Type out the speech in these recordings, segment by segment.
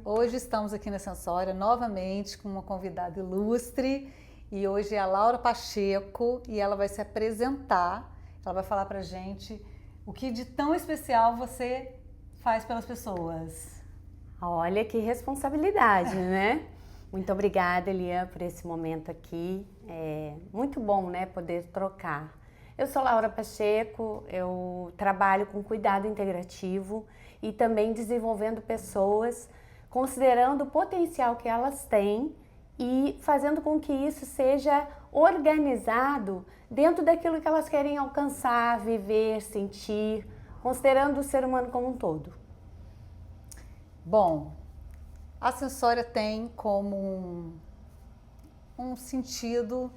Hoje estamos aqui na Sensória novamente com uma convidada ilustre e hoje é a Laura Pacheco e ela vai se apresentar, ela vai falar pra gente o que de tão especial você faz pelas pessoas. Olha que responsabilidade, né? Muito obrigada, Elian, por esse momento aqui. É muito bom, né, poder trocar. Eu sou Laura Pacheco, eu trabalho com cuidado integrativo e também desenvolvendo pessoas, considerando o potencial que elas têm e fazendo com que isso seja organizado dentro daquilo que elas querem alcançar, viver, sentir, considerando o ser humano como um todo. Bom, a Sensória tem como um sentido,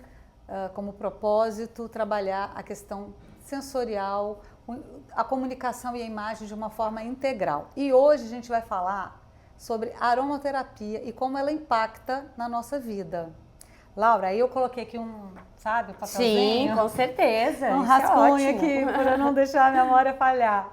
como propósito, trabalhar a questão sensorial, a comunicação e a imagem de uma forma integral. E hoje a gente vai falar sobre aromaterapia e como ela impacta na nossa vida. Laura, aí eu coloquei aqui um papelzinho. Sim, com certeza. Um Isso rascunho é ótimo. aqui, para não deixar a memória falhar.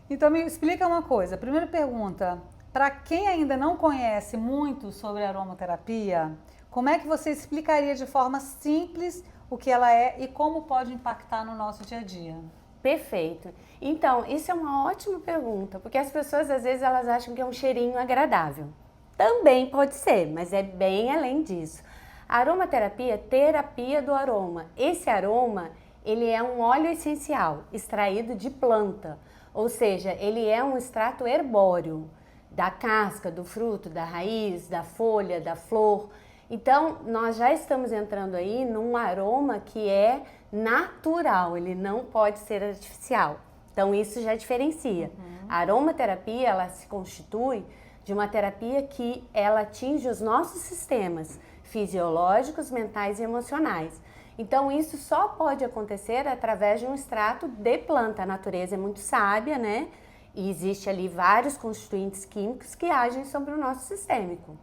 Então me explica uma coisa. Primeira pergunta, para quem ainda não conhece muito sobre aromaterapia, como é que você explicaria de forma simples o que ela é e como pode impactar no nosso dia a dia? Perfeito. Então, isso é uma ótima pergunta, porque as pessoas às vezes elas acham que é um cheirinho agradável. Também pode ser, mas é bem além disso. A aromaterapia é terapia do aroma. Esse aroma, ele é um óleo essencial extraído de planta, ou seja, ele é um extrato herbóreo da casca, do fruto, da raiz, da folha, da flor. Então, nós já estamos entrando aí num aroma que é natural, ele não pode ser artificial. Então, isso já diferencia. A aromaterapia, ela se constitui de uma terapia que ela atinge os nossos sistemas fisiológicos, mentais e emocionais. Então, isso só pode acontecer através de um extrato de planta. A natureza é muito sábia, né? E existe ali vários constituintes químicos que agem sobre o nosso sistêmico.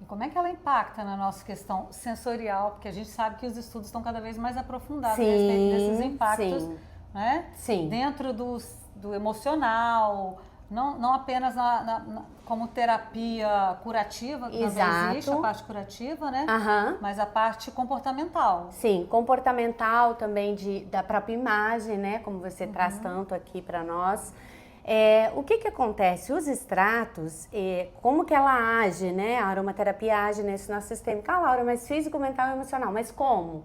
E como é que ela impacta na nossa questão sensorial? Porque a gente sabe que os estudos estão cada vez mais aprofundados a respeito desses impactos, né? Sim. Dentro do emocional, não apenas como terapia curativa, que também existe a parte curativa, né? Mas a parte comportamental. Sim, comportamental também da própria imagem, né? Como você traz tanto aqui para nós. O que acontece? Os extratos, como que ela age, né? A aromaterapia age nesse nosso sistema. Ah, Laura, mas físico, mental e emocional, mas como?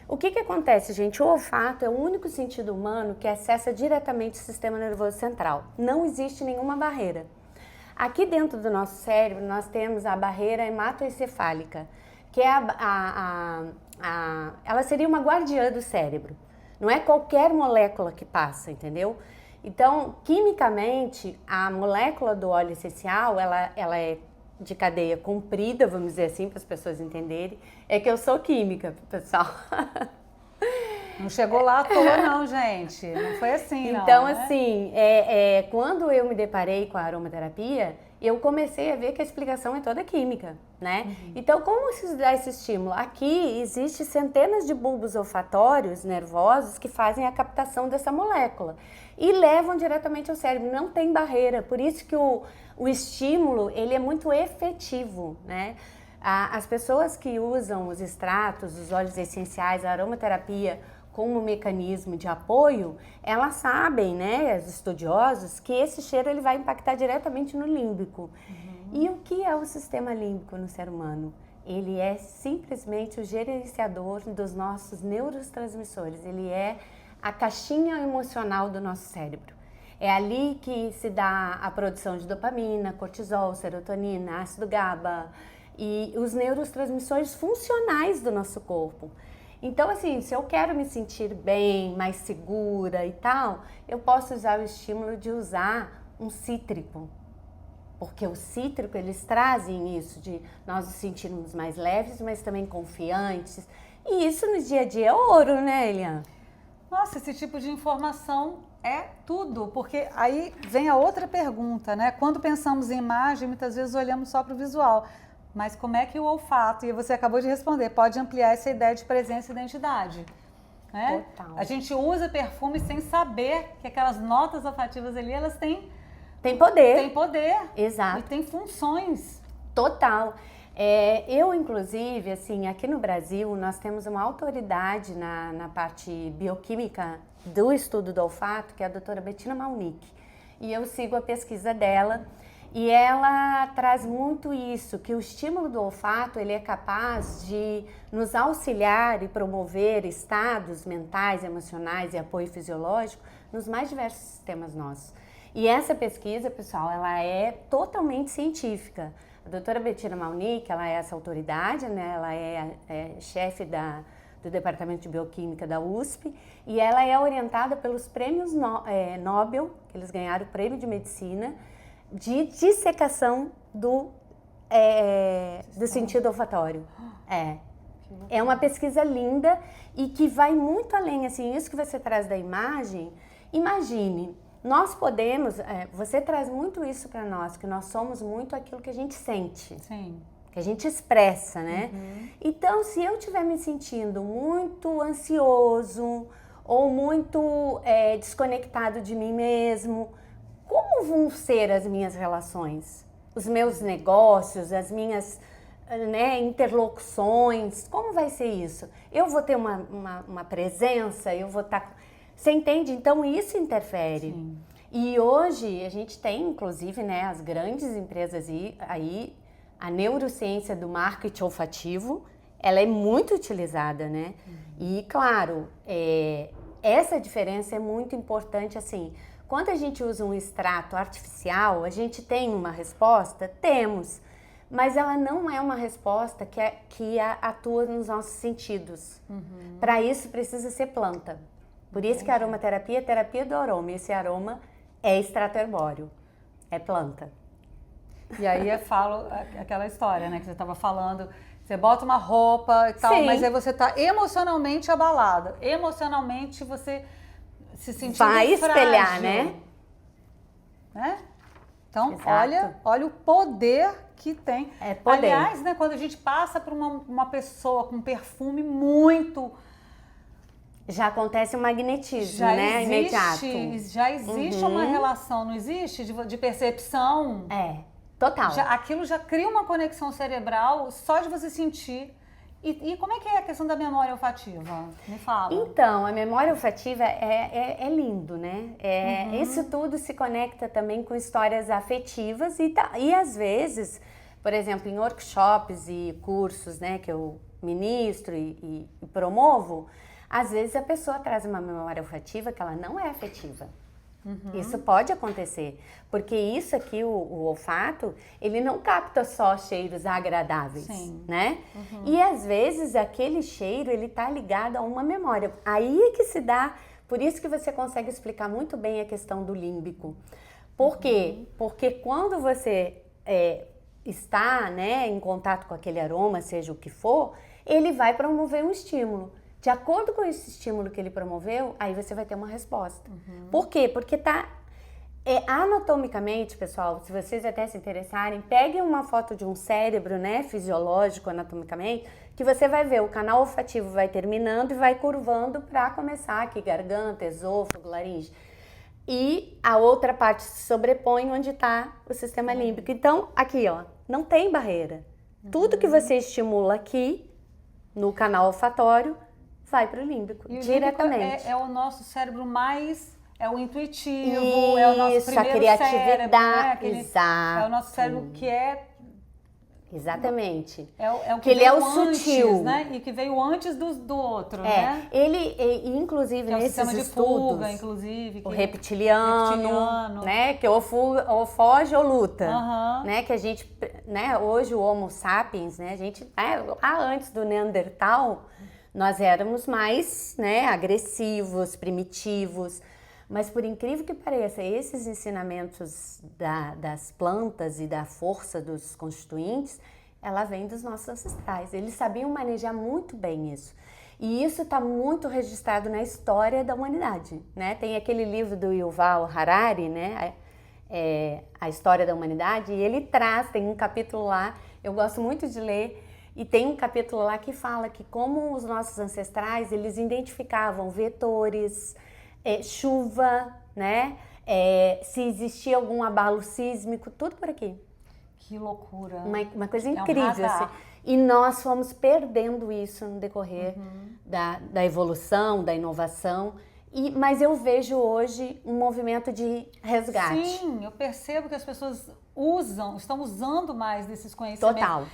O que acontece, gente? O olfato é o único sentido humano que acessa diretamente o sistema nervoso central. Não existe nenhuma barreira. Aqui dentro do nosso cérebro, nós temos a barreira hematoencefálica, que é ela seria uma guardiã do cérebro. Não é qualquer molécula que passa, entendeu? Então, quimicamente, a molécula do óleo essencial, ela é de cadeia comprida, vamos dizer assim, para as pessoas entenderem. É que eu sou química, pessoal. Não chegou lá à toa não, gente. Não foi assim, não. Então, né? assim, quando eu me deparei com a aromaterapia, eu comecei a ver que a explicação é toda química, né? Então, como se dá esse estímulo? Aqui existe centenas de bulbos olfatórios nervosos que fazem a captação dessa molécula e levam diretamente ao cérebro, não tem barreira, por isso que o estímulo, ele é muito efetivo, né? As pessoas que usam os extratos, os óleos essenciais, a aromaterapia como mecanismo de apoio, elas sabem, né, os estudiosos, que esse cheiro ele vai impactar diretamente no límbico. E o que é o sistema límbico no ser humano? Ele é simplesmente o gerenciador dos nossos neurotransmissores, ele é a caixinha emocional do nosso cérebro. É ali que se dá a produção de dopamina, cortisol, serotonina, ácido GABA e os neurotransmissores funcionais do nosso corpo. Então, assim, se eu quero me sentir bem, mais segura e tal, eu posso usar o estímulo de usar um cítrico. Porque o cítrico, eles trazem isso de nós nos sentirmos mais leves, mas também confiantes. E isso no dia a dia é ouro, né, Elian? Nossa, esse tipo de informação é tudo, porque aí vem a outra pergunta, né? Quando pensamos em imagem, muitas vezes olhamos só para o visual. Mas como é que o olfato, e você acabou de responder, pode ampliar essa ideia de presença e identidade? Né? Total. A gente usa perfume sem saber que aquelas notas olfativas ali, elas têm tem poder. Tem poder. Exato. E tem funções. Total. Eu, inclusive, assim, aqui no Brasil, nós temos uma autoridade na parte bioquímica do estudo do olfato, que é a doutora Bettina Malnick. E eu sigo a pesquisa dela. E ela traz muito isso, que o estímulo do olfato, ele é capaz de nos auxiliar e promover estados mentais, emocionais e apoio fisiológico nos mais diversos sistemas nossos. E essa pesquisa, pessoal, ela é totalmente científica. A doutora Bettina Malnick, ela é essa autoridade, né? Ela é chefe do Departamento de Bioquímica da USP e ela é orientada pelos prêmios Nobel, que eles ganharam o prêmio de medicina, de dissecação do sentido olfatório. É uma pesquisa linda e que vai muito além, assim, isso que você traz da imagem. Imagine, nós podemos, você traz muito isso para nós, que nós somos muito aquilo que a gente sente. Sim. Que a gente expressa, né? Então, se eu estiver me sentindo muito ansioso ou muito desconectado de mim mesmo, como vão ser as minhas relações? Os meus negócios, as minhas interlocuções, como vai ser isso? Eu vou ter uma presença, eu vou estar... Você entende? Então, isso interfere. Sim. E hoje, a gente tem, inclusive, né, as grandes empresas aí, a neurociência do marketing olfativo, ela é muito utilizada, né? E, claro, essa diferença é muito importante, assim... Quando a gente usa um extrato artificial, a gente tem uma resposta? Temos, mas ela não é uma resposta que atua nos nossos sentidos. Para isso precisa ser planta. Por isso que a aromaterapia é terapia do aroma. Esse aroma é extrato herbóreo, é planta. E aí eu falo aquela história, né, que você estava falando, você bota uma roupa e tal, Sim. mas aí você está emocionalmente abalada. Emocionalmente você se sentindo vai espelhar, frágil, né? Então, Exato. olha o poder que tem. É poder. Aliás, né, quando a gente passa por uma pessoa com perfume muito... Já acontece o magnetismo, Já né? existe, Imediato. já existe uma relação, não existe? De percepção. Total. Aquilo já cria uma conexão cerebral só de você sentir. E como é que é a questão da memória olfativa? Me fala. Então, a memória olfativa é lindo, né? Isso tudo se conecta também com histórias afetivas e às vezes, por exemplo, em workshops e cursos, né, que eu ministro e promovo, às vezes a pessoa traz uma memória olfativa que ela não é afetiva. Isso pode acontecer, porque isso aqui, o olfato, ele não capta só cheiros agradáveis, né? E às vezes aquele cheiro, ele tá ligado a uma memória. Aí é que se dá, por isso que você consegue explicar muito bem a questão do límbico. Por quê? Porque quando você está, né, em contato com aquele aroma, seja o que for, ele vai promover um estímulo. De acordo com esse estímulo que ele promoveu, aí você vai ter uma resposta. Por quê? Porque tá... anatomicamente, pessoal, se vocês até se interessarem, peguem uma foto de um cérebro, né, fisiológico, anatomicamente, que você vai ver o canal olfativo vai terminando e vai curvando para começar aqui, garganta, esôfago, laringe. E a outra parte se sobrepõe onde está o sistema límbico. Então, aqui, ó, não tem barreira. Tudo que você estimula aqui, no canal olfatório, vai para o límbico, e diretamente. É o nosso cérebro mais... É o intuitivo, é o nosso primeiro a criatividade, cérebro, né? exato. É o nosso cérebro que é... Exatamente. É o que ele é o antes, sutil, né? E que veio antes do outro, né? Ele, inclusive, que é o nesses sistema de estudos, fuga, inclusive. o reptiliano, né? Que ou foge ou luta, né? Que a gente, né? Hoje o Homo sapiens, né? A gente, antes do Neandertal, nós éramos mais, né? Agressivos, primitivos. Mas por incrível que pareça, esses ensinamentos das plantas e da força dos constituintes, ela vem dos nossos ancestrais. Eles sabiam manejar muito bem isso. E isso está muito registrado na história da humanidade, né? Tem aquele livro do Yuval Harari, né? A História da Humanidade, e ele tem um capítulo lá, eu gosto muito de ler, e tem um capítulo lá que fala que como os nossos ancestrais, eles identificavam vetores, chuva, né? se existia algum abalo sísmico, tudo por aqui. Que loucura. Uma coisa um incrível, radar. assim. E nós fomos perdendo isso no decorrer da evolução, da inovação. Mas eu vejo hoje um movimento de resgate. Sim, eu percebo que as pessoas estão usando mais desses conhecimentos. Total.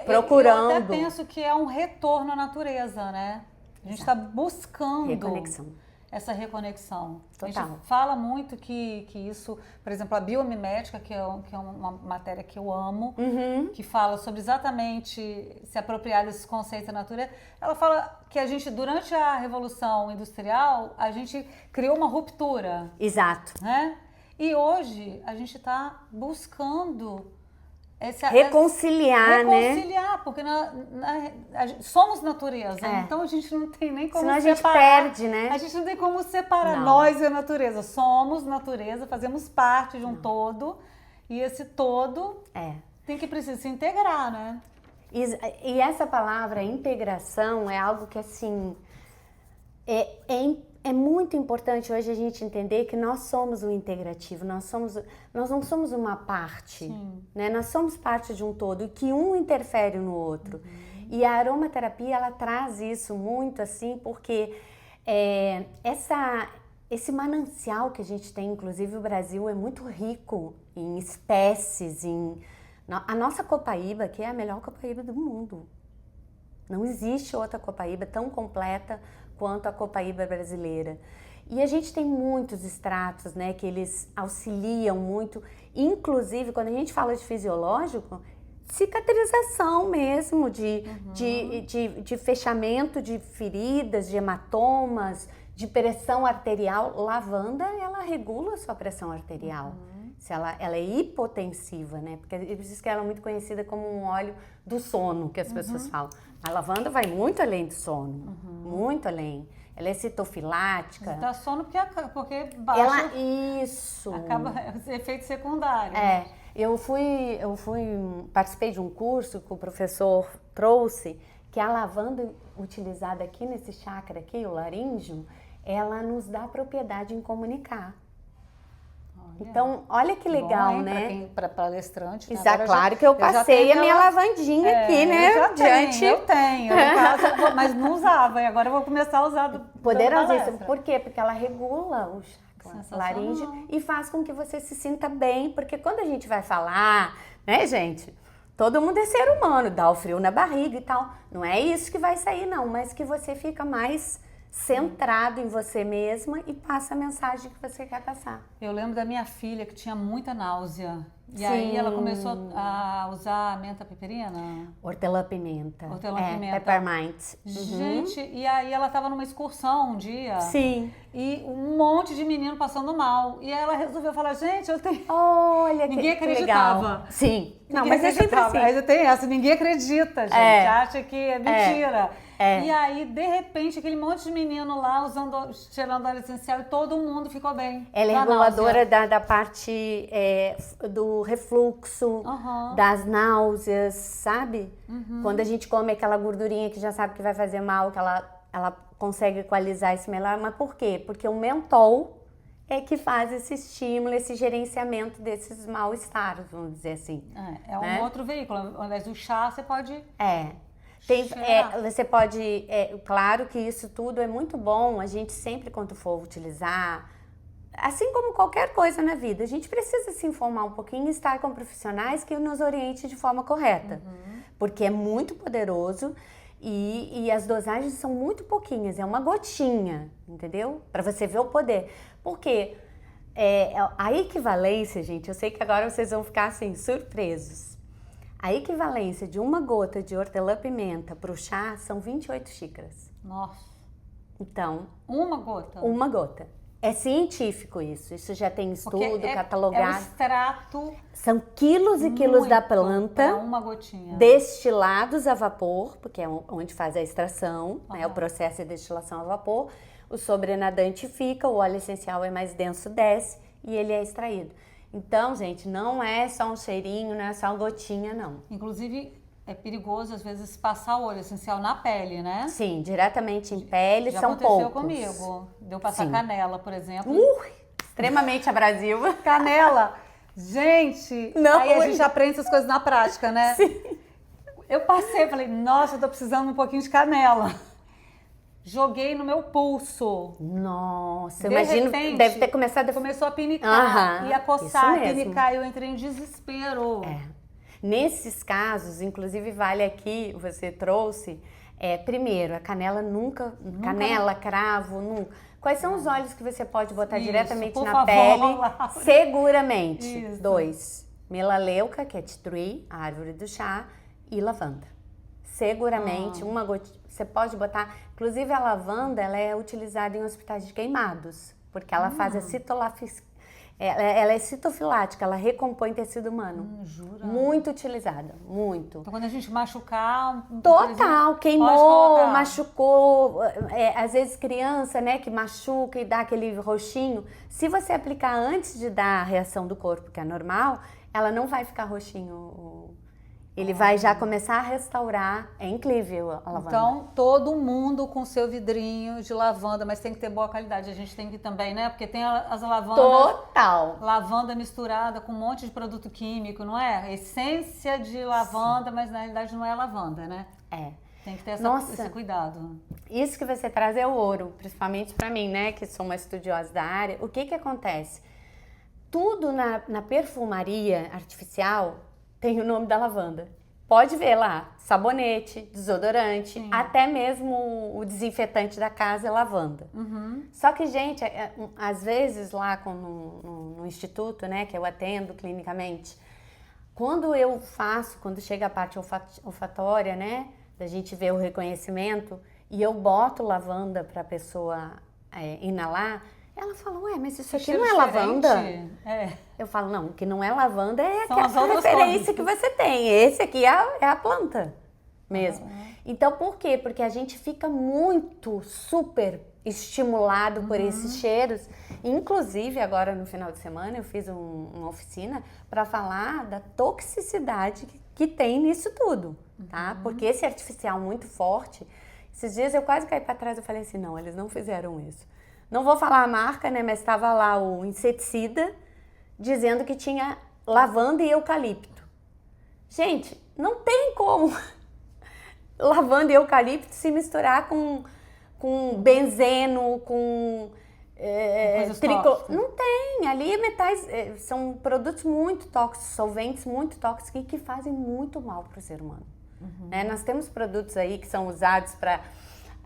Procurando. Eu até penso que é um retorno à natureza, né? A gente está buscando essa reconexão. Total. A gente fala muito que isso, por exemplo, a biomimética, que é uma matéria que eu amo, que fala sobre exatamente se apropriar desses conceitos da natureza, ela fala que a gente, durante a Revolução Industrial, a gente criou uma ruptura. Exato. Né? E hoje a gente está buscando reconciliar, né? Reconciliar, porque somos natureza, então a gente não tem nem como separar. Senão a gente perde, né? A gente não tem como separar nós e a natureza. Somos natureza, fazemos parte de um todo, e esse todo precisa se integrar, né? E essa palavra integração é algo que, assim, é muito importante hoje a gente entender que nós somos o integrativo, nós não somos uma parte, né? Nós somos parte de um todo e que um interfere no outro. E a aromaterapia, ela traz isso muito assim, porque esse manancial que a gente tem, inclusive o Brasil é muito rico em espécies, a nossa copaíba, que é a melhor copaíba do mundo. Não existe outra copaíba tão completa quanto a copaíba brasileira. E a gente tem muitos extratos, né, que eles auxiliam muito, inclusive quando a gente fala de fisiológico, cicatrização mesmo, de fechamento de feridas, de hematomas, de pressão arterial. Lavanda, ela regula a sua pressão arterial. Se ela é hipotensiva, né? Porque por isso que ela é muito conhecida como um óleo do sono, que as pessoas falam. A lavanda vai muito além do sono, muito além. Ela é citofilática. Dá sono porque baixa. Isso. Acaba efeito secundário. Eu participei de um curso que o professor trouxe, que a lavanda utilizada aqui nesse chakra aqui, o laríngeo, ela nos dá propriedade em comunicar. Então, olha que legal, bom, né? Para palestrante. Exato, claro que eu passei a minha lavandinha aqui, né? Eu tenho, mas não usava, e agora eu vou começar a usar poderosíssimo. Por quê? Porque ela regula o chakra laríngeo e faz com que você se sinta bem, porque quando a gente vai falar, né, gente? Todo mundo é ser humano, dá o frio na barriga e tal. Não é isso que vai sair, não, mas que você fica mais centrado em você mesma e passa a mensagem que você quer passar. Eu lembro da minha filha que tinha muita náusea. E aí ela começou a usar menta piperina. Hortelã-pimenta. Hortelã-pimenta. Peppermint. Gente, e aí ela estava numa excursão um dia. Sim. E um monte de menino passando mal. E ela resolveu falar, gente, eu tenho... Olha, ninguém acreditava. Legal. Sim. Não, mas é sempre assim. Mas tem essa, ninguém acredita, gente. Acha que é mentira. E aí, de repente, aquele monte de menino lá cheirando óleo essencial e todo mundo ficou bem. Ela é reguladora da parte do refluxo, das náuseas, sabe? Quando a gente come aquela gordurinha que já sabe que vai fazer mal, que ela consegue equalizar isso melhor. Mas por quê? Porque o mentol é que faz esse estímulo, esse gerenciamento desses mal-estares, vamos dizer assim. Um outro veículo. Ao invés do chá, você pode... você pode, claro que isso tudo é muito bom, a gente sempre quando for utilizar, assim como qualquer coisa na vida, a gente precisa se informar um pouquinho e estar com profissionais que nos orientem de forma correta, porque é muito poderoso e as dosagens são muito pouquinhas, é uma gotinha, entendeu? Para você ver o poder, porque a equivalência, gente, eu sei que agora vocês vão ficar assim, surpresos. A equivalência de uma gota de hortelã-pimenta para o chá são 28 xícaras. Nossa. Então... Uma gota? Uma gota. É científico isso já tem estudo catalogado. É o extrato... São quilos e quilos da planta. Uma gotinha. Destilados a vapor, porque é onde faz a extração, né? O processo de destilação a vapor. O sobrenadante fica, o óleo essencial é mais denso, desce e ele é extraído. Então, gente, não é só um cheirinho, não é só uma gotinha, não. Inclusive, é perigoso, às vezes, passar o óleo essencial na pele, né? Sim, diretamente em pele, já são poucos. Já aconteceu comigo. Deu passar canela, por exemplo. extremamente abrasiva. Canela. Gente, Não, aí a gente aprende essas coisas na prática, né? Sim. Eu passei, falei, nossa, eu tô precisando um pouquinho de canela. Joguei no meu pulso. Nossa, De imagino, repente, deve ter começado a... Começou a pinicar, Aham, ia coçar, isso mesmo. pinicar, eu entrei em desespero. Nesses casos, inclusive vale aqui, você trouxe, primeiro, a canela nunca, canela, cravo, nunca. Quais são os óleos que você pode botar Isso, diretamente por na favor, pele? Laura. Seguramente. Isso. 2, melaleuca, que é tea tree, a árvore do chá, e lavanda. Seguramente, uma gotinha. Você pode botar. Inclusive, a lavanda ela é utilizada em hospitais de queimados, porque ela faz a ela é citofilática, ela recompõe tecido humano. Jura? Muito utilizada, muito. Então, quando a gente machucar... Total, pode queimou, colocar. machucou, às vezes criança, né, que machuca e dá aquele roxinho. Se você aplicar antes de dar a reação do corpo, que é normal, ela não vai ficar roxinho. Ele vai já começar a restaurar. É incrível a lavanda. Então, todo mundo com seu vidrinho de lavanda, mas tem que ter boa qualidade. A gente tem que também, né? Porque tem as lavandas... Total. Lavanda misturada com um monte de produto químico, não é? Essência de lavanda, mas na realidade não é lavanda, né? Tem que ter esse cuidado. Isso que você traz é o ouro, principalmente para mim, né? Que sou uma estudiosa da área. O que acontece? Tudo na perfumaria artificial tem o nome da lavanda. Pode ver lá, sabonete, desodorante, até mesmo o desinfetante da casa é lavanda. Só que, gente, às vezes lá no instituto, né, que eu atendo clinicamente, quando chega a parte olfatória, né, da gente ver o reconhecimento, e eu boto lavanda para a pessoa inalar, ela fala, ué, mas isso aqui não é lavanda? Eu falo, não, o que não é lavanda é a referência que você tem. Esse aqui é a planta mesmo. Então, por quê? Porque a gente fica muito, super estimulado por esses cheiros. Inclusive, agora no final de semana, eu fiz uma oficina para falar da toxicidade que tem nisso tudo, tá? Porque esse artificial muito forte, esses dias eu quase caí para trás, eu falei assim, não, eles não fizeram isso. Não vou falar a marca, né, mas estava lá o inseticida dizendo que tinha lavanda e eucalipto. Gente, não tem como lavanda e eucalipto se misturar com benzeno, com não tem, ali metais, são produtos muito tóxicos, solventes muito tóxicos e que fazem muito mal para o ser humano. Né? Nós temos produtos aí que são usados para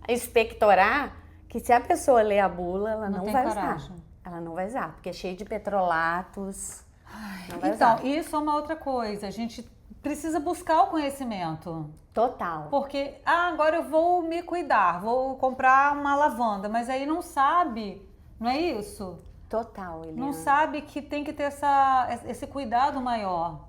expectorar, que se a pessoa ler a bula, ela não vai usar. Ela não vai usar, porque é cheio de petrolatos. Não vai usar. Então, isso é uma outra coisa. A gente precisa buscar o conhecimento. Total. Porque, agora eu vou me cuidar, vou comprar uma lavanda, mas aí não sabe, não é isso? Total, Eliana. Não sabe que tem que ter esse cuidado maior.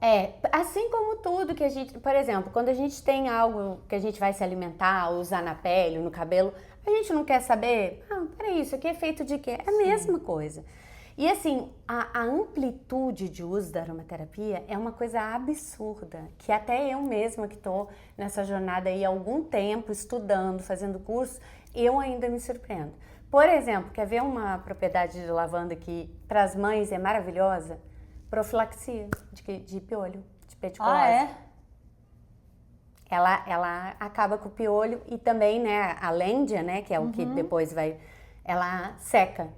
Assim como tudo que a gente... Por exemplo, quando a gente tem algo que a gente vai se alimentar, usar na pele, no cabelo, a gente não quer saber, peraí, isso aqui é feito de quê? É a mesma coisa. E assim, a amplitude de uso da aromaterapia é uma coisa absurda, que até eu mesma que estou nessa jornada aí há algum tempo, estudando, fazendo curso, eu ainda me surpreendo. Por exemplo, quer ver uma propriedade de lavanda que para as mães é maravilhosa? Profilaxia de piolho, de pediculose. Ela acaba com o piolho e também, né, a lêndia, né, que é o que depois ela seca.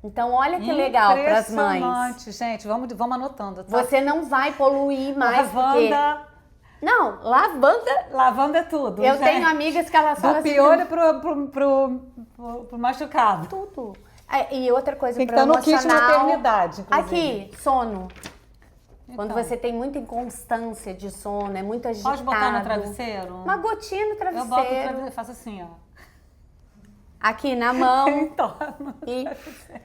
Então, olha que legal para as mães. Impressionante, gente. Vamos anotando, tá? Você não vai poluir mais, lavanda. Porque... Não, lavanda... Lavanda é tudo, Eu tenho amigas que elas falam do piolho pro machucado. Tudo. E outra coisa, tem que estar no kit maternidade, inclusive. Aqui, sono. Então. Quando você tem muita inconstância de sono, é muito agitado. Pode botar no travesseiro? Uma gotinha no travesseiro. Eu boto no travesseiro, faço assim, ó. Aqui na mão. Então, e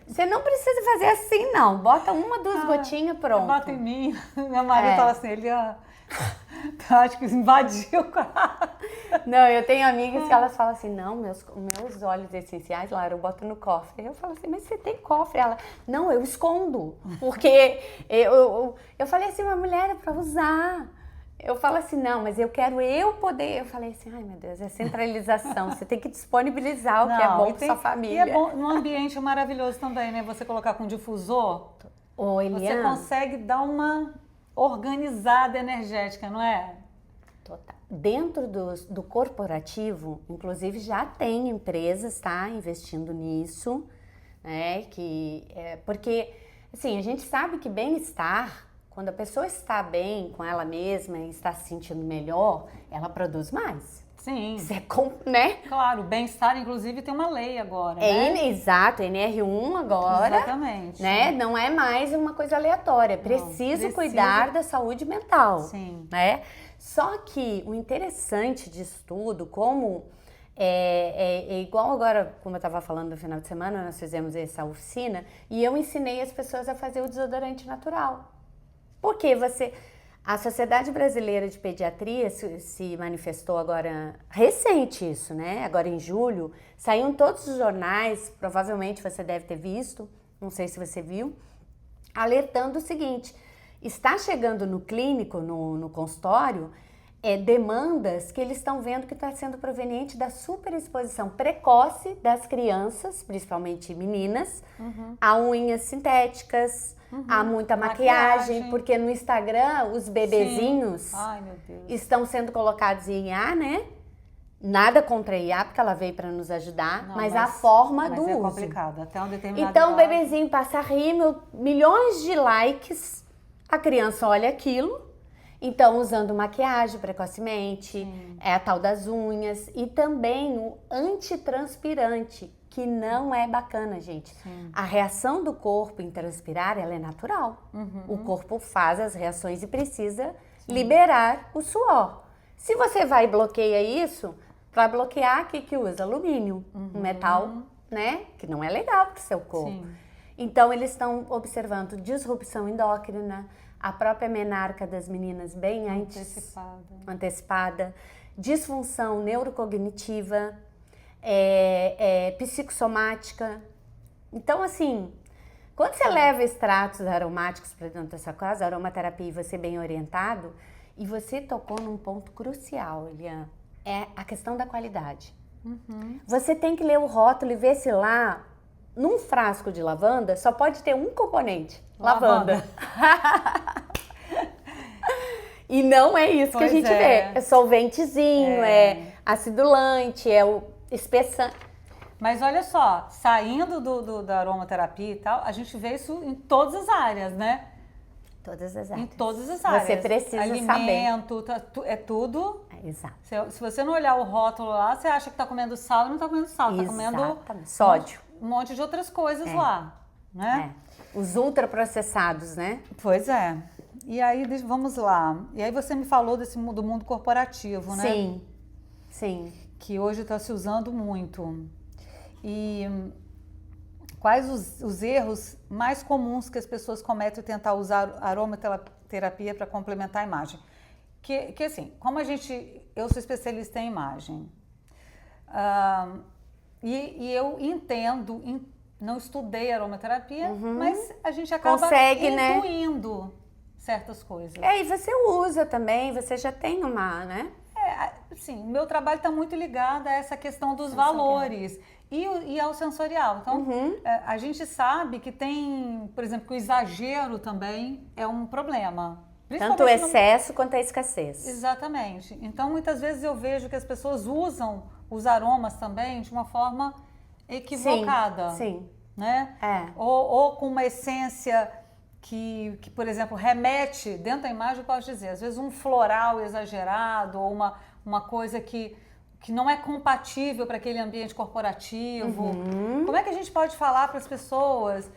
você não precisa fazer assim, não. Bota uma, duas gotinhas, pronto. Bota em mim. Meu marido fala assim, ele acho que invadiu o carro. Não, eu tenho amigas que elas falam assim, não, meus óleos essenciais, Lara, eu boto no cofre. Eu falo assim, mas você tem cofre? Ela, não, eu escondo. Porque eu falei assim, uma mulher é pra usar. Eu falo assim, não, mas eu quero eu poder. Eu falei assim, ai meu Deus, é centralização. Você tem que disponibilizar o que é bom para sua família. E é bom, num ambiente maravilhoso também, né? Você colocar com difusor, Oi, você Eliana. consegue dar uma organizada energética, não é? Total. Dentro do corporativo, inclusive já tem empresas, tá, investindo nisso, né? Porque, assim, a gente sabe que bem-estar, quando a pessoa está bem com ela mesma e está se sentindo melhor, ela produz mais. Sim. Isso né? Claro, bem-estar, inclusive, tem uma lei agora, né? Exato, NR1 agora. Exatamente. Né? Não é mais uma coisa aleatória. Preciso cuidar da saúde mental. Sim. Né? Só que o interessante disso tudo, como é igual agora, como eu estava falando no final de semana, nós fizemos essa oficina e eu ensinei as pessoas a fazer o desodorante natural. Porque a Sociedade Brasileira de Pediatria se manifestou agora, recente isso, né? Agora em julho, saiu em todos os jornais, provavelmente você deve ter visto, não sei se você viu, alertando o seguinte, está chegando no clínico, no consultório, demandas que eles estão vendo que está sendo proveniente da superexposição precoce das crianças, principalmente meninas, a unhas sintéticas, a muita maquiagem, porque no Instagram os bebezinhos estão sendo colocados em IA, né? Nada contra a IA, porque ela veio para nos ajudar, mas a forma do uso. É complicado, até um determinado Então o bebezinho passa a rir, milhões de likes, a criança olha aquilo. Então, usando maquiagem precocemente, a tal das unhas e também o antitranspirante, que não é bacana, gente. Sim. A reação do corpo em transpirar, ela é natural. O corpo faz as reações e precisa liberar o suor. Se você vai e bloqueia isso, para bloquear, o que usa? Alumínio, um metal, né? Que não é legal para o seu corpo. Sim. Então, eles estão observando disrupção endócrina, a própria menarca das meninas bem antecipada, disfunção neurocognitiva, psicossomática. Então, assim, quando você leva extratos aromáticos para dentro da sua casa, aromaterapia, e você bem orientado, e você tocou num ponto crucial, Eliane, é a questão da qualidade. Você tem que ler o rótulo e ver se lá, num frasco de lavanda, só pode ter um componente. Lavanda. E não é isso que a gente vê. É solventezinho, é acidulante, é o espessante. Mas olha só, saindo da aromaterapia e tal, a gente vê isso em todas as áreas, né? Todas as áreas. Em todas as áreas. Você precisa Alimento, saber. É tudo. Exato. Se você não olhar o rótulo lá, você acha que está comendo sal e não está comendo sal. Está comendo sódio. Um monte de outras coisas lá, né? Os ultraprocessados, né? Pois é. E aí, vamos lá. E aí você me falou do mundo corporativo, né? Sim, sim. Que hoje está se usando muito. E quais os erros mais comuns que as pessoas cometem ao tentar usar a aromaterapia para complementar a imagem? Que assim, eu sou especialista em imagem. E eu entendo, não estudei aromaterapia, mas a gente acaba intuindo certas coisas. E você usa também, você já tem uma, né? Sim, o meu trabalho está muito ligado a essa questão dos valores e ao sensorial. Então, a gente sabe que tem, por exemplo, que o exagero também é um problema. Tanto o excesso quanto a escassez. Exatamente. Então, muitas vezes eu vejo que as pessoas usam os aromas também de uma forma equivocada. Sim. Né? Ou com uma essência que, por exemplo, remete, dentro da imagem eu posso dizer, às vezes um floral exagerado ou uma coisa que não é compatível para aquele ambiente corporativo. Como é que a gente pode falar para as pessoas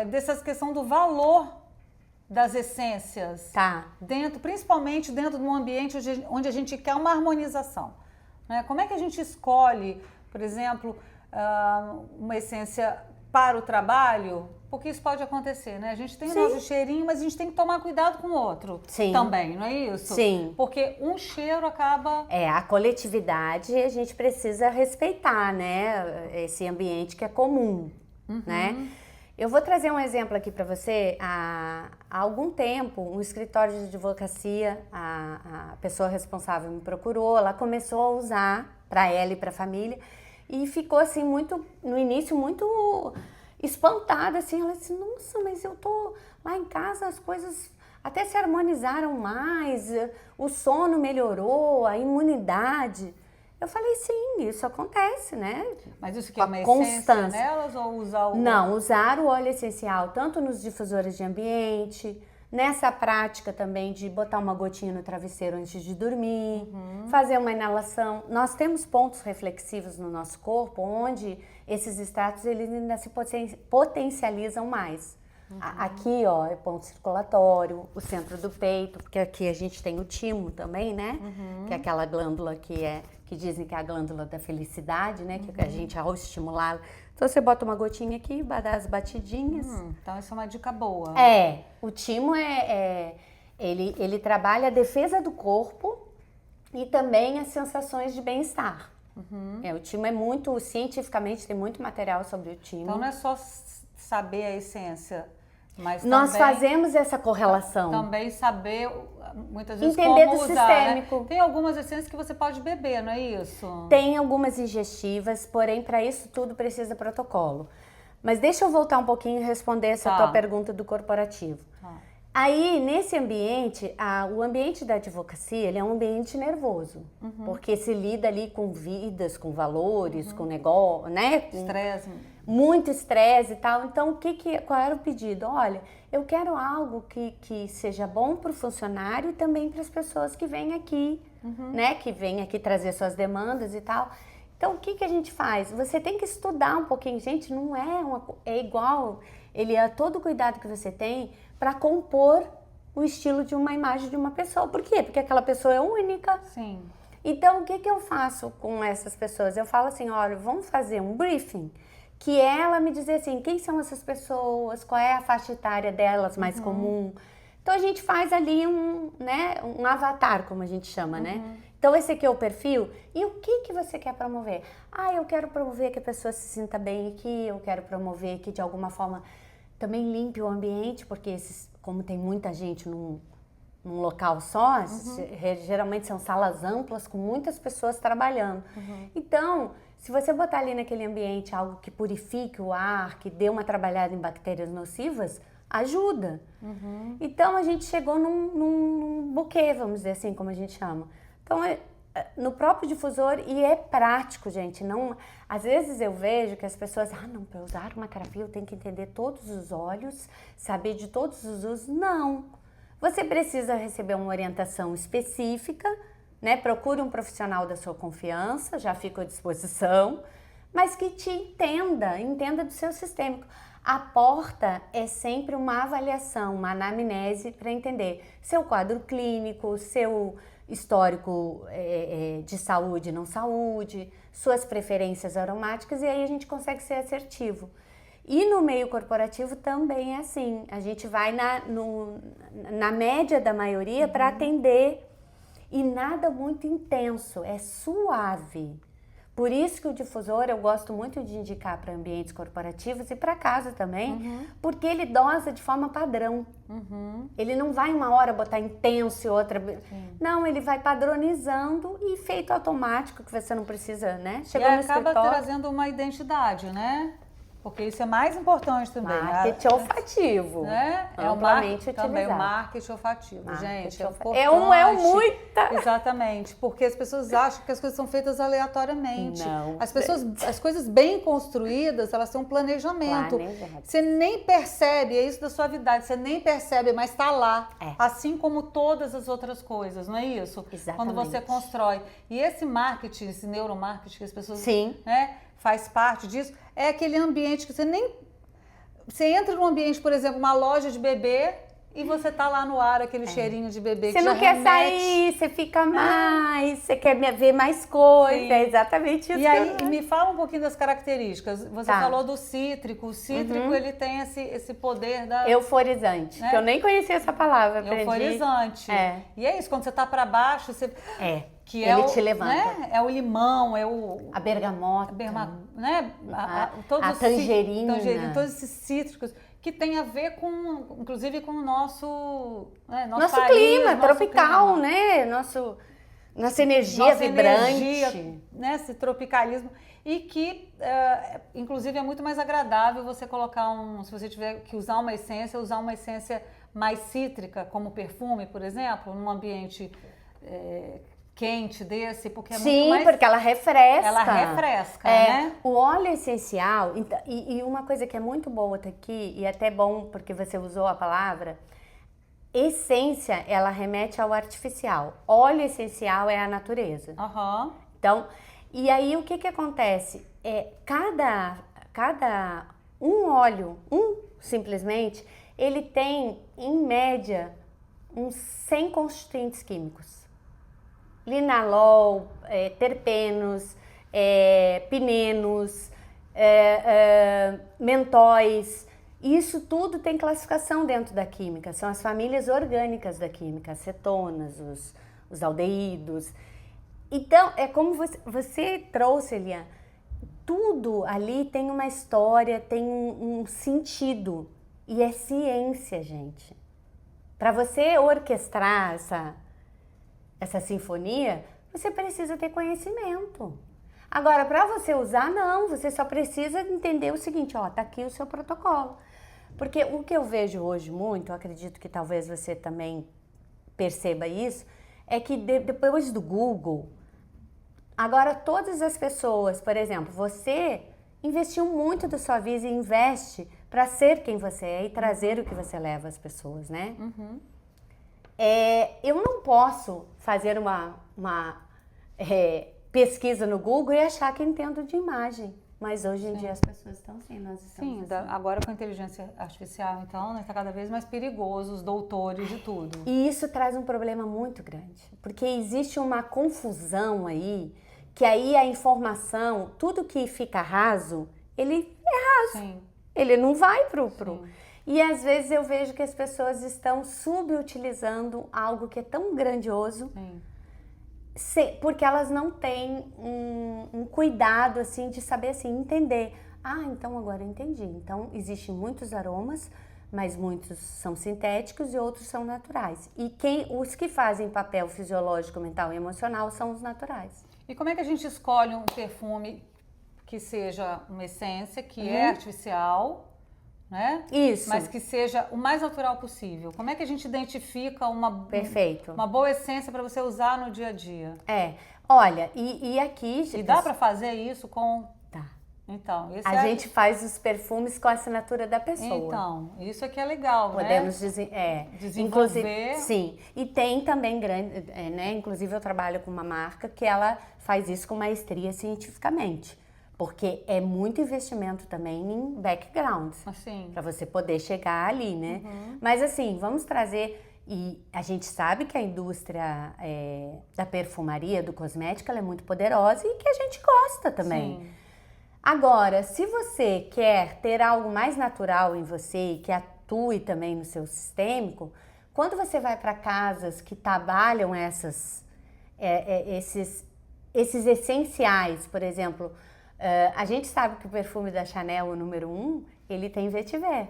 dessa questão do valor das essências? Principalmente dentro de um ambiente onde a gente quer uma harmonização. Né? Como é que a gente escolhe, por exemplo, uma essência para o trabalho? Porque isso pode acontecer, né? A gente tem o nosso cheirinho, mas a gente tem que tomar cuidado com o outro também, não é isso? Sim. Porque um cheiro acaba... A coletividade a gente precisa respeitar, né? Esse ambiente que é comum, né? Eu vou trazer um exemplo aqui para você. Há algum tempo, um escritório de advocacia, a pessoa responsável me procurou, ela começou a usar para ela e para a família e ficou assim muito, no início, muito espantada, assim. Ela disse, nossa, mas eu tô lá em casa, as coisas até se harmonizaram mais, o sono melhorou, a imunidade. Eu falei, sim, isso acontece, né? Mas isso que é uma essência nelas ou usar o... Não, usar o óleo essencial tanto nos difusores de ambiente, nessa prática também de botar uma gotinha no travesseiro antes de dormir, fazer uma inalação. Nós temos pontos reflexivos no nosso corpo onde esses extratos eles ainda se potencializam mais. Aqui, ó, é ponto circulatório, o centro do peito, porque aqui a gente tem o timo também, né? Que é aquela glândula que dizem que é a glândula da felicidade, né? Que a gente, ao estimular, então você bota uma gotinha aqui, dá as batidinhas. Então isso é uma dica boa. O timo ele trabalha a defesa do corpo e também as sensações de bem-estar. O timo é muito, cientificamente, tem muito material sobre o timo. Então não é só saber a essência, mas nós também, fazemos essa correlação. Também saber, muitas vezes, entender como do usar, sistêmico. Né? Tem algumas essências que você pode beber, não é isso? Tem algumas ingestivas, porém, para isso tudo precisa protocolo. Mas deixa eu voltar um pouquinho e responder essa tua pergunta do corporativo. Aí, nesse ambiente, o ambiente da advocacia, ele é um ambiente nervoso. Porque se lida ali com vidas, com valores, com negócio, né? Estresse. Muito estresse e tal. Então, qual era o pedido? Olha, eu quero algo que seja bom para o funcionário e também para as pessoas que vêm aqui, né? Que vêm aqui trazer suas demandas e tal. Então, o que a gente faz? Você tem que estudar um pouquinho. Gente, não é igual. Ele é todo o cuidado que você tem para compor o estilo de uma imagem de uma pessoa. Por quê? Porque aquela pessoa é única. Sim. Então, o que eu faço com essas pessoas? Eu falo assim, olha, vamos fazer um briefing, que é ela me dizer assim, quem são essas pessoas, qual é a faixa etária delas mais comum. Então, a gente faz ali um avatar, como a gente chama, né? Então, esse aqui é o perfil. E o que você quer promover? Eu quero promover que a pessoa se sinta bem aqui, eu quero promover que, de alguma forma, também limpe o ambiente, porque como tem muita gente num local só, geralmente são salas amplas com muitas pessoas trabalhando. Então, se você botar ali naquele ambiente algo que purifique o ar, que dê uma trabalhada em bactérias nocivas, ajuda. Então, a gente chegou num buquê, vamos dizer assim, como a gente chama. Então, no próprio difusor, e é prático, gente. Não, às vezes eu vejo que as pessoas, não, para usar uma terapia eu tenho que entender todos os óleos, saber de todos os usos. Não. Você precisa receber uma orientação específica, né? Procure um profissional da sua confiança, já fico à disposição, mas que te entenda do seu sistêmico. A porta é sempre uma avaliação, uma anamnese para entender seu quadro clínico, seu histórico de saúde e não saúde, suas preferências aromáticas, e aí a gente consegue ser assertivo. E no meio corporativo também é assim, a gente vai na média da maioria para atender, e nada muito intenso, é suave. Por isso que o difusor eu gosto muito de indicar para ambientes corporativos e para casa também, porque ele dosa de forma padrão. Ele não vai uma hora botar intenso e outra... Não, ele vai padronizando e feito automático, que você não precisa, né? Chegou no escritório... acaba trazendo uma identidade, né? Porque isso é mais importante também. Marketing olfativo. Né? É o marketing também, o marketing olfativo. Gente, é importante. Muita. Exatamente, porque as pessoas acham que as coisas são feitas aleatoriamente. Não. As coisas bem construídas, elas têm um planejamento. Você nem percebe, é isso da suavidade, você nem percebe, mas está lá. Assim como todas as outras coisas, não é isso? Exatamente. Quando você constrói. E esse marketing, esse neuromarketing que as pessoas... Sim. Né, faz parte disso, é aquele ambiente que você nem... Você entra num ambiente, por exemplo, uma loja de bebê, e você tá lá no ar, aquele cheirinho de bebê Você que não já quer remete. sair, você fica mais, você quer ver mais coisa, Sim. é exatamente isso E aí, me fala um pouquinho das características. Você Tá. falou do cítrico. O cítrico, ele tem esse poder da... Euforizante, né? que eu nem conhecia essa palavra, aprendi. Euforizante. É. E é isso, quando você tá para baixo, você... Que ele é te levanta. Né? É o limão, é o... A bergamota. Né? Todos a os tangerina. todos esses cítricos que tem a ver com, inclusive, com o nosso, né, nosso país, clima nosso tropical, clima. né? Nossa energia vibrante. Energia, né? Esse tropicalismo. E que, inclusive, é muito mais agradável você colocar se você tiver que usar uma essência mais cítrica, como perfume, por exemplo, num ambiente quente desse, porque é muito mais... porque ela refresca. Ela refresca, né? O óleo essencial, e uma coisa que é muito boa tá aqui, e até bom porque você usou a palavra, essência, ela remete ao artificial. Óleo essencial é a natureza. Uhum. Então, e aí o que acontece? Cada óleo, simplesmente, ele tem, em média, uns 100 constituintes químicos. Linalol, terpenos, pinenos, mentóis, isso tudo tem classificação dentro da química, são as famílias orgânicas da química, as cetonas, os aldeídos. Então, é como você trouxe, Eliane, tudo ali tem uma história, tem um sentido, e é ciência, gente. Para você orquestrar essa sinfonia, você precisa ter conhecimento. Agora, para você usar, não, você só precisa entender o seguinte, tá aqui o seu protocolo. Porque o que eu vejo hoje muito, eu acredito que talvez você também perceba isso, é que depois do Google, agora todas as pessoas, por exemplo, você investiu muito da sua vida e investe para ser quem você é e trazer o que você leva às pessoas, né? Uhum. Eu não posso fazer uma pesquisa no Google e achar que entendo de imagem. Mas hoje em dia as pessoas estão assim, nós estamos assim. Agora com a inteligência artificial, então, né, está cada vez mais perigoso, os doutores de tudo. E isso traz um problema muito grande, porque existe uma confusão aí, que aí a informação, tudo que fica raso, ele é raso. Sim. Ele não vai pro... E às vezes eu vejo que as pessoas estão subutilizando algo que é tão grandioso, porque elas não têm um cuidado assim de saber assim, entender. Então agora eu entendi. Então existem muitos aromas, mas muitos são sintéticos e outros são naturais. E os que fazem papel fisiológico, mental e emocional são os naturais. E como é que a gente escolhe um perfume que seja uma essência, que é artificial, né? Isso. Mas que seja o mais natural possível. Como é que a gente identifica Perfeito. uma boa essência para você usar no dia a dia? Olha, e aqui... E dá para fazer isso com... Tá. Então, a gente faz os perfumes com a assinatura da pessoa. Então, isso aqui é legal, Podemos desenvolver. Inclusive, sim. E tem também né? Inclusive eu trabalho com uma marca que ela faz isso com maestria cientificamente. Porque é muito investimento também em background. Assim. Para você poder chegar ali, né? Mas assim, vamos trazer... E a gente sabe que a indústria da perfumaria, do cosmético, ela é muito poderosa e que a gente gosta também. Sim. Agora, se você quer ter algo mais natural em você e que atue também no seu sistêmico, quando você vai para casas que trabalham esses essenciais, por exemplo, a gente sabe que o perfume da Chanel, o número 1, ele tem vetiver,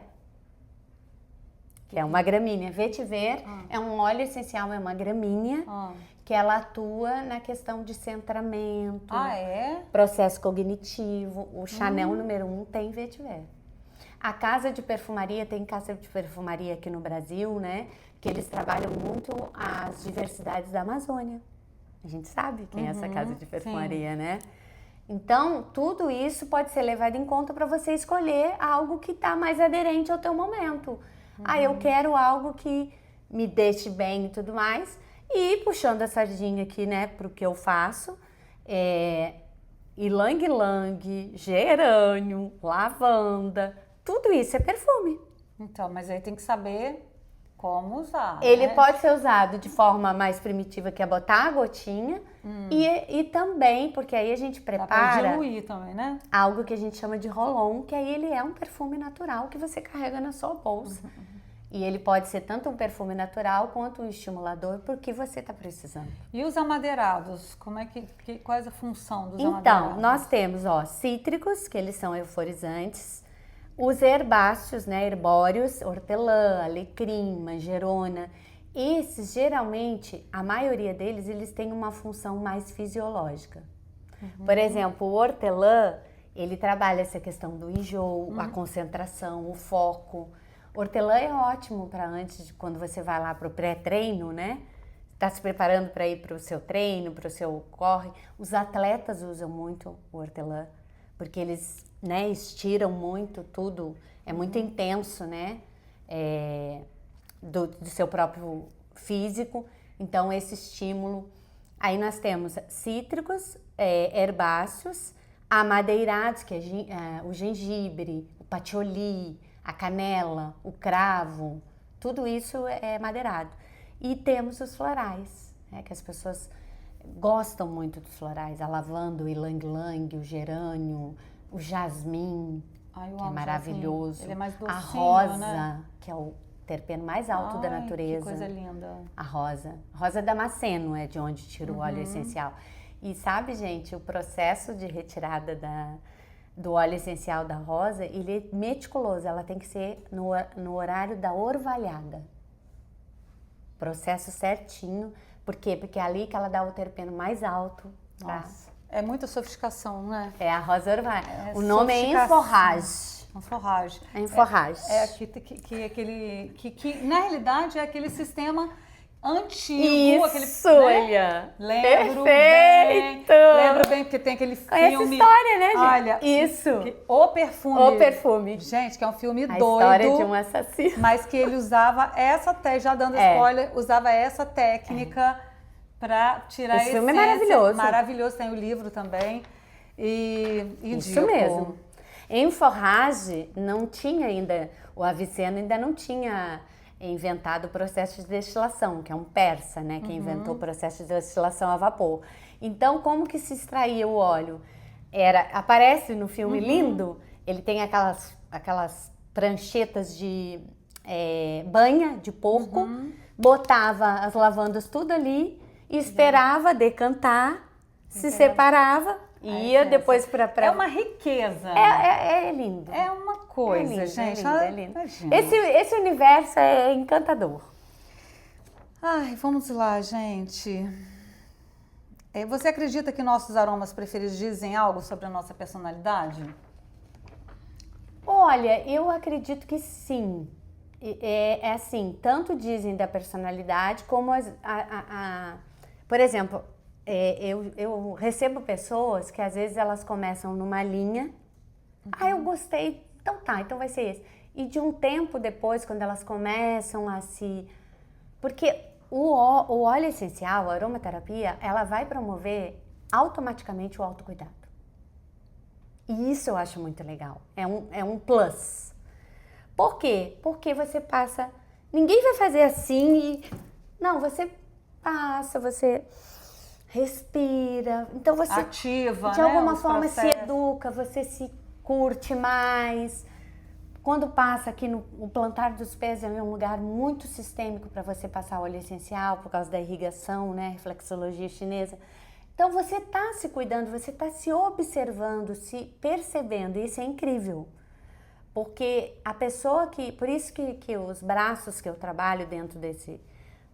que é uma gramínea. Vetiver é um óleo essencial, é uma gramínea que ela atua na questão de centramento, processo cognitivo. O Chanel número 1 tem vetiver. A casa de perfumaria, tem casa de perfumaria aqui no Brasil, né? Que eles trabalham muito as diversidades da Amazônia. A gente sabe quem é essa casa de perfumaria, né? Então, tudo isso pode ser levado em conta para você escolher algo que está mais aderente ao teu momento. Eu quero algo que me deixe bem e tudo mais. E puxando a sardinha aqui, né, pro que eu faço, ylang-ylang, gerânio, lavanda, tudo isso é perfume. Então, mas aí tem que saber como usar. Ele né? pode ser usado de forma mais primitiva, que é botar a gotinha, e também, porque aí a gente Dá pra prepara diluir também, né? algo que a gente chama de roll-on, que aí ele é um perfume natural que você carrega na sua bolsa. E ele pode ser tanto um perfume natural quanto um estimulador, porque você está precisando. E os amadeirados? Como é qual é a função dos Então, amadeirados? nós temos, cítricos, que eles são euforizantes, os herbáceos, né, herbóreos, hortelã, alecrim, manjerona. Esses, geralmente, a maioria deles, eles têm uma função mais fisiológica. Por exemplo, o hortelã, ele trabalha essa questão do enjoo, a concentração, o foco. Hortelã é ótimo para antes, quando você vai lá para o pré-treino, né? Está se preparando para ir para o seu treino, para o seu corre. Os atletas usam muito o hortelã, porque eles, né, estiram muito tudo. É muito intenso, né? Do seu próprio físico. Então, esse estímulo. Aí nós temos cítricos, herbáceos, amadeirados, que é o gengibre, o patchouli, a canela, o cravo, tudo isso é madeirado. E temos os florais, né, que as pessoas gostam muito dos florais, a lavanda, o ylang-ylang, o gerânio, o jasmim, Ai, eu que é amo maravilhoso, jasmim. Ele é mais docinho, a rosa, né? que é o terpeno mais alto da natureza. Que coisa linda. A rosa damasceno é de onde tira o óleo essencial. E sabe, gente, o processo de retirada do óleo essencial da rosa, ele é meticuloso, ela tem que ser no horário da orvalhada. Processo certinho. Por quê? Porque é ali que ela dá o terpeno mais alto. Tá? Nossa, é muita sofisticação, né? É a rosa orvalhada. O nome é enforrage. Enforrage. É enforrage. Que na realidade é aquele sistema antigo. Isso, né? Lembro bem, porque tem aquele filme. Essa história, né, gente? Olha, isso. O Perfume. O Perfume. Gente, que é um filme A doido. história de um assassino. Mas que ele usava essa técnica, já dando spoiler, usava essa técnica pra tirar Esse filme é maravilhoso. Maravilhoso, tem o livro também. Isso mesmo. Enforrage não tinha ainda, o Avicena ainda não tinha inventado o processo de destilação, que é um persa, né, que inventou o processo de destilação a vapor. Então, como que se extraía o óleo? Aparece no filme lindo, ele tem aquelas pranchetas de banha de porco, botava as lavandas tudo ali, esperava decantar, se separava, ia depois para... É uma riqueza. É lindo. É uma coisa, lindo, gente. É lindo. Esse universo é encantador. Ai, vamos lá, gente. Você acredita que nossos aromas preferidos dizem algo sobre a nossa personalidade? Olha, eu acredito que sim. É assim, tanto dizem da personalidade como por exemplo, eu recebo pessoas que às vezes elas começam numa linha, eu gostei, então vai ser esse. E de um tempo depois, quando elas começam a se... Porque o óleo essencial, a aromaterapia, ela vai promover automaticamente o autocuidado. E isso eu acho muito legal, é um plus. Por quê? Porque você passa... Ninguém vai fazer assim e... Não, você passa, você... respira, então você ativa, de alguma os forma processos. Se educa, você se curte mais. Quando passa aqui o plantar dos pés é um lugar muito sistêmico para você passar óleo essencial por causa da irrigação, né, reflexologia chinesa. Então você está se cuidando, você está se observando, se percebendo, e isso é incrível. Porque a pessoa por isso que os braços que eu trabalho dentro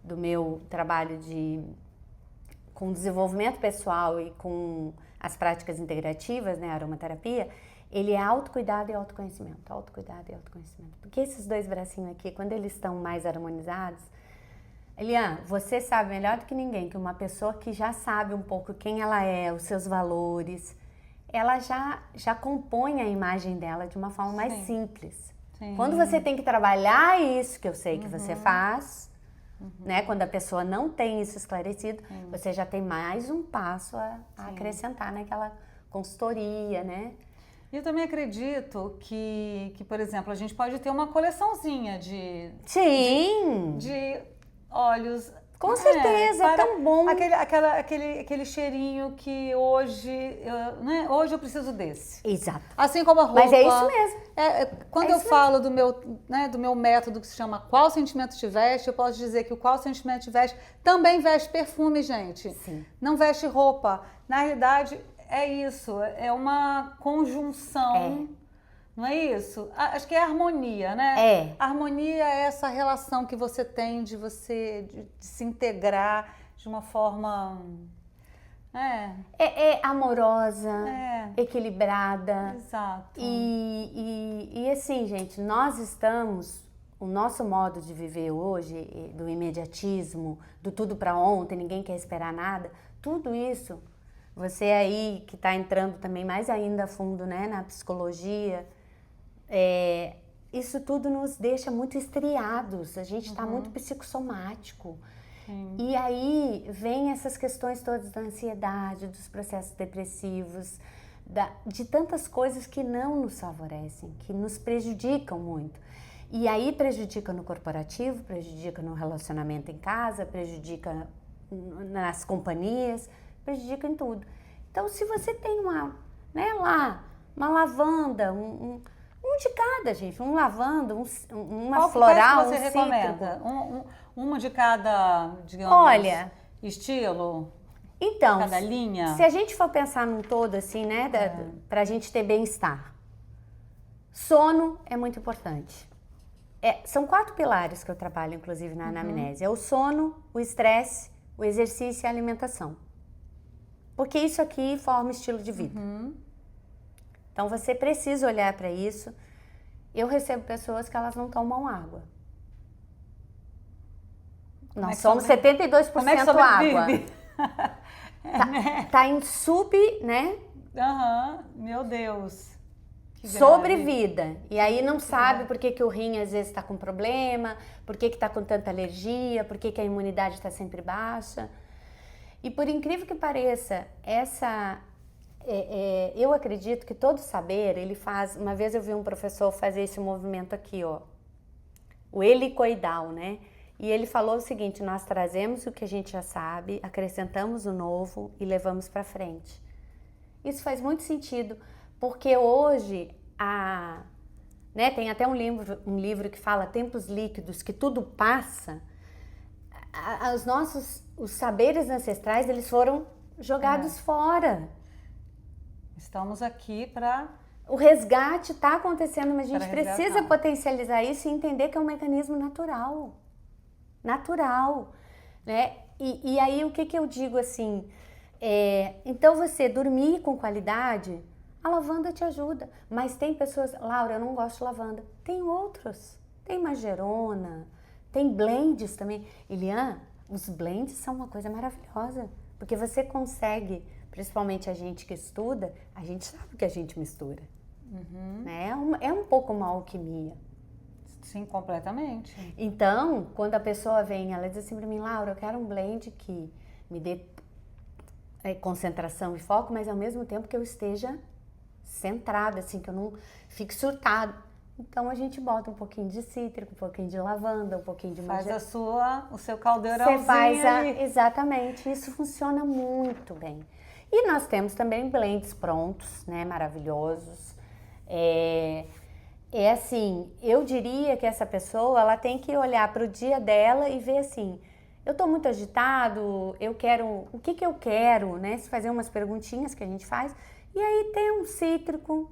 do meu trabalho com desenvolvimento pessoal e com as práticas integrativas, né, a aromaterapia, ele é autocuidado e autoconhecimento, autocuidado e autoconhecimento. Porque esses dois bracinhos aqui, quando eles estão mais harmonizados, Eliane, você sabe melhor do que ninguém que uma pessoa que já sabe um pouco quem ela é, os seus valores, ela já compõe a imagem dela de uma forma mais simples. Sim. Quando você tem que trabalhar isso que eu sei que você faz, né? Quando a pessoa não tem isso esclarecido, você já tem mais um passo a acrescentar naquela consultoria, né? E eu também acredito que, por exemplo, a gente pode ter uma coleçãozinha Sim! de óleos. Com certeza, é tão bom. Aquele cheirinho que hoje, né? Hoje eu preciso desse. Exato. Assim como a roupa. Mas é isso mesmo. Quando eu falo do meu método que se chama Qual Sentimento Te Veste, eu posso dizer que o Qual Sentimento Te Veste também veste perfume, gente. Sim. Não veste roupa. Na realidade, é isso. É uma conjunção. Não é isso? Acho que é harmonia, né? Harmonia é essa relação que você tem de se integrar de uma forma... amorosa, equilibrada. Exato. E assim, gente, o nosso modo de viver hoje, do imediatismo, do tudo para ontem, ninguém quer esperar nada, tudo isso, você aí que está entrando também mais ainda a fundo, né, na psicologia, isso tudo nos deixa muito estriados, a gente está muito psicossomático. Sim. E aí vem essas questões todas da ansiedade, dos processos depressivos, de tantas coisas que não nos favorecem, que nos prejudicam muito. E aí prejudica no corporativo, prejudica no relacionamento em casa, prejudica nas companhias, prejudica em tudo. Então, se você tem uma lavanda, um de cada, gente, um lavanda, uma floral, você recomenda? Uma de cada, digamos, olha, estilo? Então, cada linha? Se a gente for pensar num todo, assim, né, pra gente ter bem-estar, sono é muito importante. São 4 pilares que eu trabalho, inclusive, na anamnese. É o sono, o estresse, o exercício e a alimentação. Porque isso aqui forma estilo de vida. Então, você precisa olhar para isso. Eu recebo pessoas que elas não tomam água. Nós somos 72% Como é que água. Tá em né? Meu Deus. Sobrevida. E aí não sabe por que o rim às vezes está com problema, por que está com tanta alergia, por que a imunidade está sempre baixa. E por incrível que pareça, eu acredito que todo saber, ele faz... Uma vez eu vi um professor fazer esse movimento aqui, ó, o helicoidal, né? E ele falou o seguinte: nós trazemos o que a gente já sabe, acrescentamos o novo e levamos para frente. Isso faz muito sentido, porque hoje, tem até um livro que fala Tempos Líquidos, que tudo passa. Os saberes ancestrais, eles foram jogados fora. Estamos aqui para... O resgate está acontecendo, mas a gente precisa potencializar isso e entender que é um mecanismo natural. Natural, né? E aí, o que eu digo assim? Então, você dormir com qualidade, a lavanda te ajuda. Mas tem pessoas... Laura, eu não gosto de lavanda. Tem outros. Tem magerona, tem blends também. Elian, os blends são uma coisa maravilhosa. Porque você consegue... Principalmente a gente que estuda, a gente sabe o que a gente mistura. Né? É um pouco uma alquimia. Sim, completamente. Então, quando a pessoa vem, ela diz assim para mim: Laura, eu quero um blend que me dê concentração e foco, mas ao mesmo tempo que eu esteja centrada, assim, que eu não fique surtada. Então, a gente bota um pouquinho de cítrico, um pouquinho de lavanda, um pouquinho de magerona. Faz o seu caldeirãozinho. Você faz exatamente, isso funciona muito bem. E nós temos também blends prontos, né, maravilhosos. Assim, eu diria que essa pessoa, ela tem que olhar para o dia dela e ver assim: eu estou muito agitado, eu quero, o que eu quero, né? Se fazer umas perguntinhas que a gente faz. E aí tem um cítrico,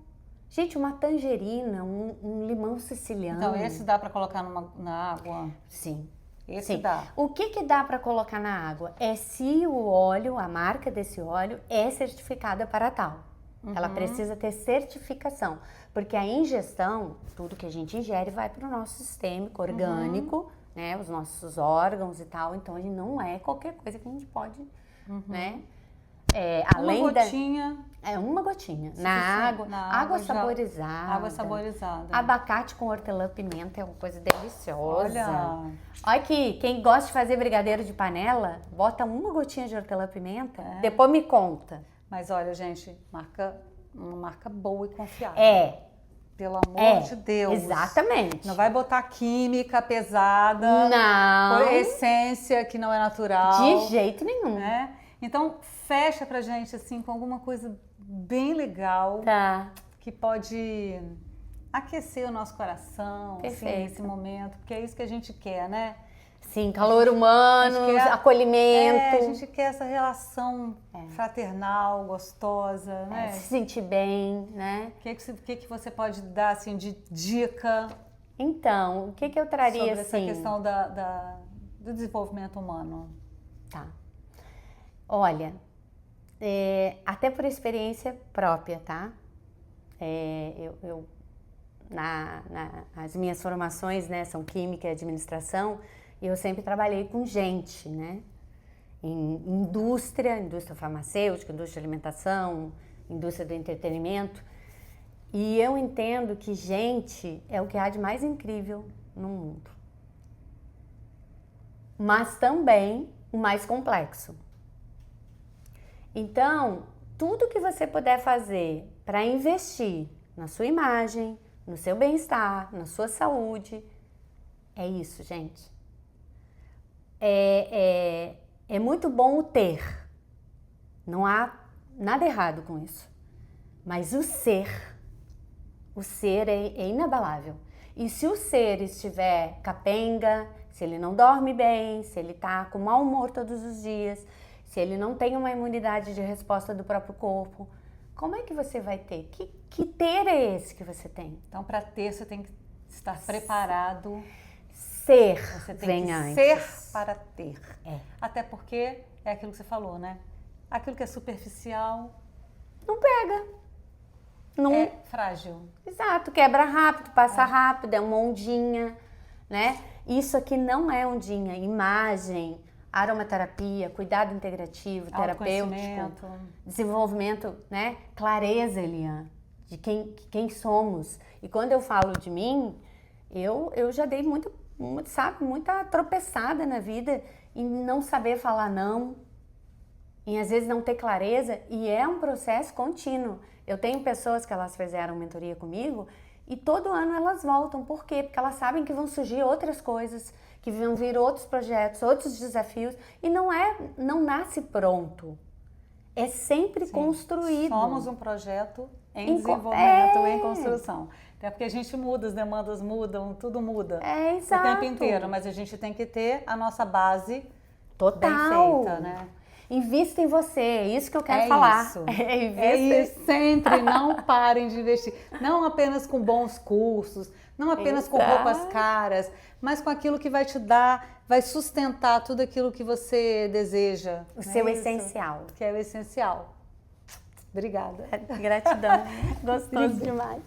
gente, uma tangerina, um limão siciliano. Então, esse dá para colocar na água? Sim. Esse dá. O que dá para colocar na água é se o óleo, a marca desse óleo é certificada para tal. Ela precisa ter certificação, porque a ingestão, tudo que a gente ingere vai para o nosso sistema orgânico, né, os nossos órgãos e tal, então a gente não é qualquer coisa que a gente pode, né? Além uma gotinha. Uma gotinha. Na água saborizada. Água saborizada. Abacate com hortelã-pimenta é uma coisa deliciosa. Olha aqui, quem gosta de fazer brigadeiro de panela, bota uma gotinha de hortelã-pimenta, depois me conta. Mas olha, gente, marca uma marca boa e confiável. Pelo amor de Deus. Exatamente. Não vai botar química pesada. Não. Essência que não é natural. De jeito nenhum. Né? Então, fecha pra gente, assim, com alguma coisa bem legal. Tá. Que pode aquecer o nosso coração, assim, nesse momento. Porque é isso que a gente quer, né? Sim, calor humano, acolhimento. A gente quer essa relação fraternal, gostosa, né? Se sentir bem, né? O que você pode dar, assim, de dica? Então, o que eu traria, sobre assim... essa questão do desenvolvimento humano? Tá. Olha, até por experiência própria, tá? As minhas formações, né, são química e administração, e eu sempre trabalhei com gente, né? Em indústria farmacêutica, indústria de alimentação, indústria do entretenimento. E eu entendo que gente é o que há de mais incrível no mundo. Mas também o mais complexo. Então, tudo que você puder fazer para investir na sua imagem, no seu bem-estar, na sua saúde, é isso, gente. É muito bom o ter. Não há nada errado com isso. Mas o ser é inabalável. E se o ser estiver capenga, se ele não dorme bem, se ele está com mau humor todos os dias, se ele não tem uma imunidade de resposta do próprio corpo, como é que você vai ter? Que ter é esse que você tem? Então, para ter, você tem que estar preparado. Ser você tem vem que antes. Ser para ter. Até porque é aquilo que você falou, né? Aquilo que é superficial... Não pega. Não... É frágil. Exato, quebra rápido, passa rápido, é uma ondinha, né? Isso aqui não é ondinha. Imagem, aromaterapia, cuidado integrativo, terapêutico, desenvolvimento, né? Clareza, Elian, de quem somos. E quando eu falo de mim, eu já dei muita tropeçada na vida em não saber falar não, em às vezes não ter clareza, e é um processo contínuo. Eu tenho pessoas que elas fizeram mentoria comigo e todo ano elas voltam. Por quê? Porque elas sabem que vão surgir outras coisas, que vão vir outros projetos, outros desafios, e não nasce pronto. É sempre construído. Somos um projeto em desenvolvimento, em construção. Até porque a gente muda, as demandas mudam, tudo muda exato. O tempo inteiro, mas a gente tem que ter a nossa base total bem feita, né? Invista em você, é isso que eu quero falar. Isso. É isso, sempre não parem de investir. Não apenas com bons cursos, não apenas com roupas caras, mas com aquilo que vai te dar, vai sustentar tudo aquilo que você deseja. O seu essencial. Que é o essencial. Obrigada. Gratidão. Gostoso demais.